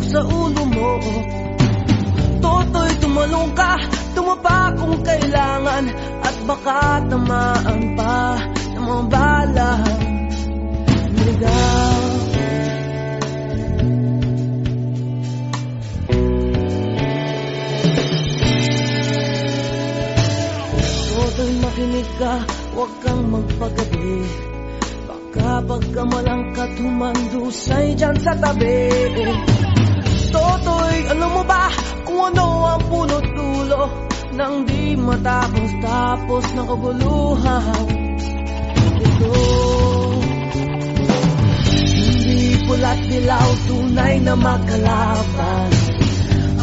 sa ulo mo. Toto'y tumalong ka, tumapa kung kailangan, at baka tamaan pa ng mga balang ligaw. Toto'y makinig ka, huwag kang magpagabi. Baka pagkamalangkat humandusay dyan sa tabi. Toto'y alam mo ba kung ano ang punot dulo ng di matapos-tapos ng kaguluhan ito? Hindi pula't dilaw, tunay na makalaban.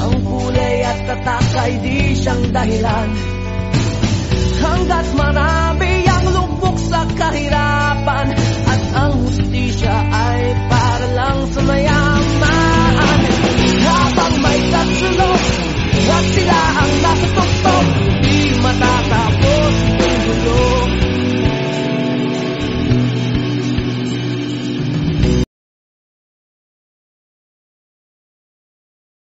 Ang kulay at tatak ay di siyang dahilan. Hanggat marami